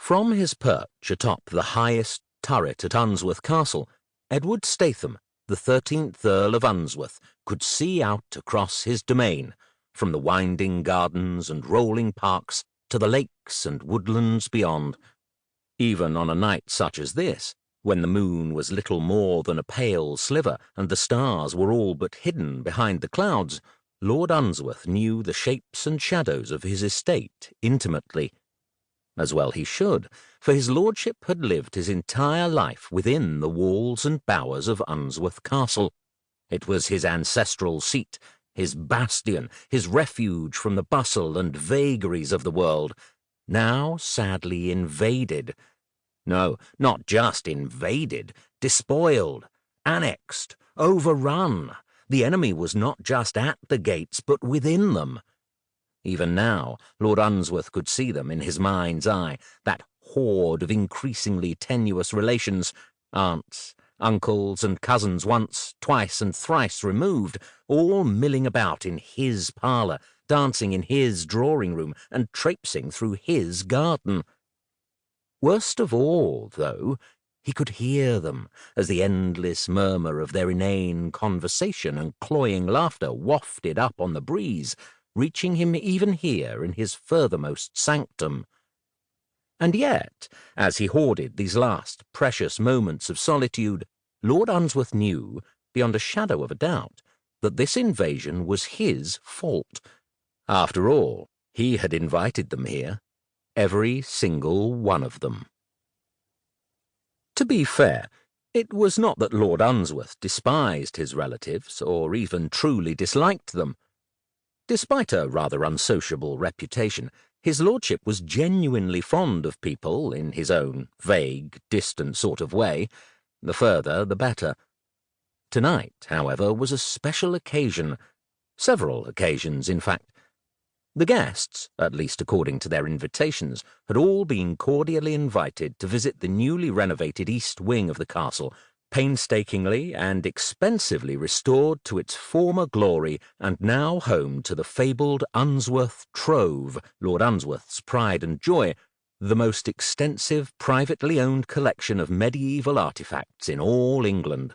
From his perch atop the highest turret at Unsworth Castle, Edward Statham, the 13th Earl of Unsworth, could see out across his domain, from the winding gardens and rolling parks to the lakes and woodlands beyond. Even on a night such as this, when the moon was little more than a pale sliver and the stars were all but hidden behind the clouds, Lord Unsworth knew the shapes and shadows of his estate intimately. As well he should, for his lordship had lived his entire life within the walls and bowers of Unsworth Castle. It was his ancestral seat, his bastion, his refuge from the bustle and vagaries of the world, now sadly invaded. No, not just invaded, despoiled, annexed, overrun. The enemy was not just at the gates, but within them. Even now, Lord Unsworth could see them in his mind's eye, that horde of increasingly tenuous relations, aunts, uncles, and cousins once, twice, and thrice removed, all milling about in his parlour, dancing in his drawing-room, and traipsing through his garden. Worst of all, though, he could hear them, as the endless murmur of their inane conversation and cloying laughter wafted up on the breeze, reaching him even here in his furthermost sanctum. And yet, as he hoarded these last precious moments of solitude, Lord Unsworth knew, beyond a shadow of a doubt, that this invasion was his fault. After all, he had invited them here, every single one of them. To be fair, it was not that Lord Unsworth despised his relatives, or even truly disliked them. Despite a rather unsociable reputation, his lordship was genuinely fond of people in his own vague, distant sort of way. The further, the better. Tonight, however, was a special occasion. Several occasions, in fact. The guests, at least according to their invitations, had all been cordially invited to visit the newly renovated east wing of the castle, painstakingly and expensively restored to its former glory and now home to the fabled Unsworth Trove, Lord Unsworth's pride and joy, the most extensive privately owned collection of medieval artifacts in all England.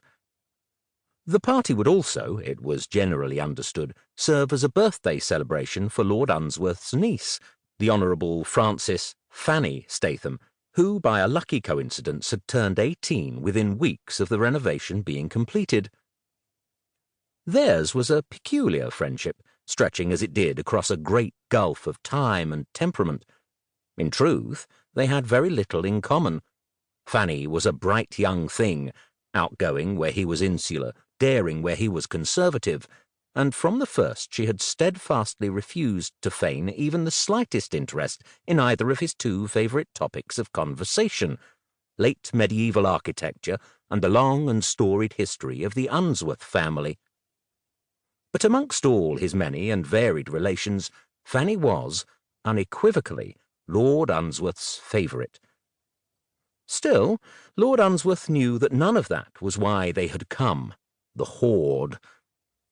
The party would also, it was generally understood, serve as a birthday celebration for Lord Unsworth's niece, the Honourable Frances Fanny Statham, who by a lucky coincidence had turned 18 within weeks of the renovation being completed. Theirs was a peculiar friendship, stretching as it did across a great gulf of time and temperament. In truth, they had very little in common. Fanny was a bright young thing, outgoing where he was insular, daring where he was conservative, and from the first she had steadfastly refused to feign even the slightest interest in either of his two favourite topics of conversation, late medieval architecture and the long and storied history of the Unsworth family. But amongst all his many and varied relations, Fanny was, unequivocally, Lord Unsworth's favourite. Still, Lord Unsworth knew that none of that was why they had come. The horde.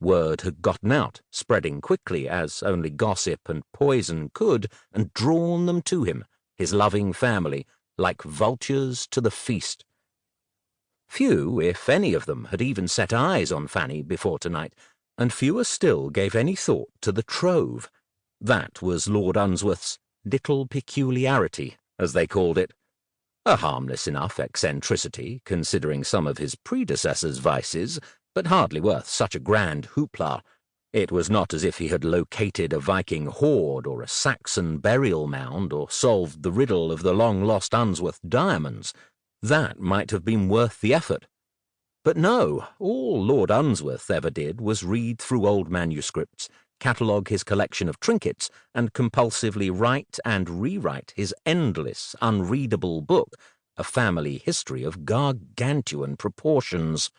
Word had gotten out, spreading quickly as only gossip and poison could, and drawn them to him, his loving family, like vultures to the feast. Few, if any of them, had even set eyes on Fanny before tonight, and fewer still gave any thought to the trove. That was Lord Unsworth's little peculiarity, as they called it. A harmless enough eccentricity, considering some of his predecessors' vices, but hardly worth such a grand hoopla. It was not as if he had located a Viking hoard or a Saxon burial mound or solved the riddle of the long-lost Unsworth diamonds. That might have been worth the effort. But no, all Lord Unsworth ever did was read through old manuscripts, catalogue his collection of trinkets, and compulsively write and rewrite his endless, unreadable book, a family history of gargantuan proportions.